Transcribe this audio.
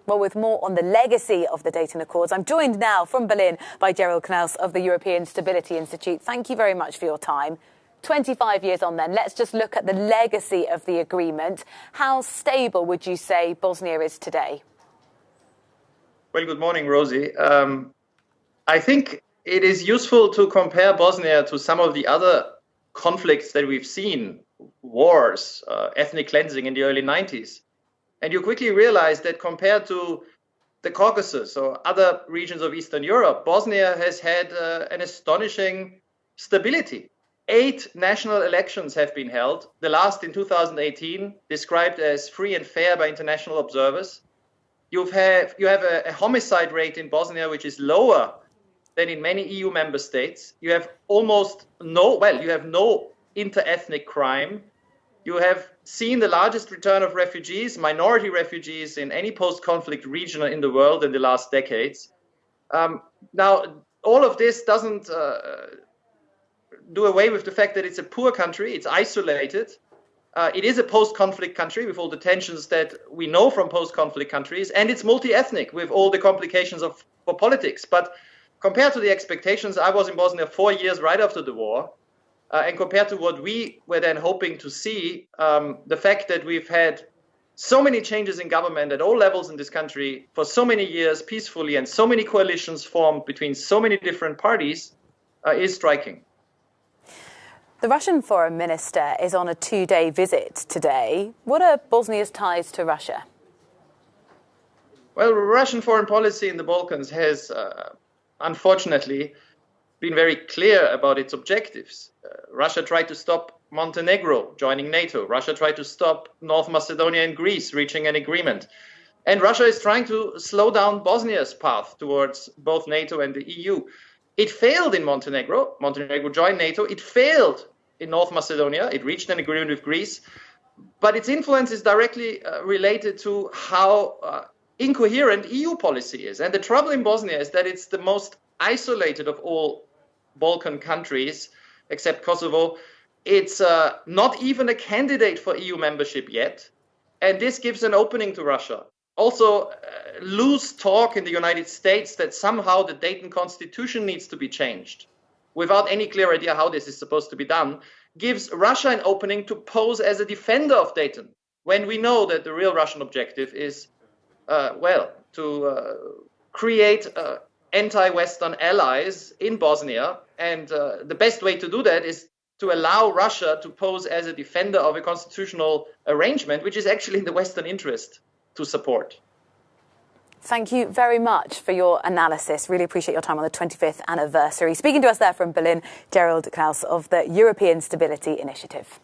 Well, with more on the legacy of the Dayton Accords, I'm joined now from Berlin by Gerald Knaus of the European Stability Institute. Thank you very much for your time. 25 years on then, let's just look at the legacy of the agreement. How stable would you say Bosnia is today? Well, good morning, Rosie. I think it is useful to compare Bosnia to some of the other conflicts that we've seen, wars, ethnic cleansing in the early 90s. And you quickly realize that compared to the Caucasus or other regions of Eastern Europe, Bosnia has had an astonishing stability. 8 national elections have been held, the last in 2018, described as free and fair by international observers. You have a homicide rate in Bosnia which is lower than in many EU member states. You have no inter-ethnic crime. You have seen the largest return of refugees, minority refugees, in any post-conflict region in the world in the last decades. Now, all of this doesn't do away with the fact that it's a poor country, it's isolated. It is a post-conflict country with all the tensions that we know from post-conflict countries, and it's multi-ethnic with all the complications for politics. But compared to the expectations, I was in Bosnia 4 years right after the war. And compared to what we were then hoping to see, the fact that we've had so many changes in government at all levels in this country for so many years peacefully and so many coalitions formed between so many different parties is striking. The Russian foreign minister is on a 2-day visit today. What are Bosnia's ties to Russia? Well, Russian foreign policy in the Balkans has, unfortunately, been very clear about its objectives. Russia tried to stop Montenegro joining NATO. Russia tried to stop North Macedonia and Greece reaching an agreement. And Russia is trying to slow down Bosnia's path towards both NATO and the EU. It failed in Montenegro. Montenegro joined NATO. It failed in North Macedonia. It reached an agreement with Greece. But its influence is directly related to how incoherent EU policy is. And the trouble in Bosnia is that it's the most isolated of all Balkan countries, except Kosovo. It's not even a candidate for EU membership yet. And this gives an opening to Russia. Also, loose talk in the United States that somehow the Dayton Constitution needs to be changed, without any clear idea how this is supposed to be done, gives Russia an opening to pose as a defender of Dayton, when we know that the real Russian objective is, to create anti-Western allies in Bosnia. And the best way to do that is to allow Russia to pose as a defender of a constitutional arrangement, which is actually in the Western interest to support. Thank you very much for your analysis. Really appreciate your time on the 25th anniversary. Speaking to us there from Berlin, Gerald Knaus of the European Stability Initiative.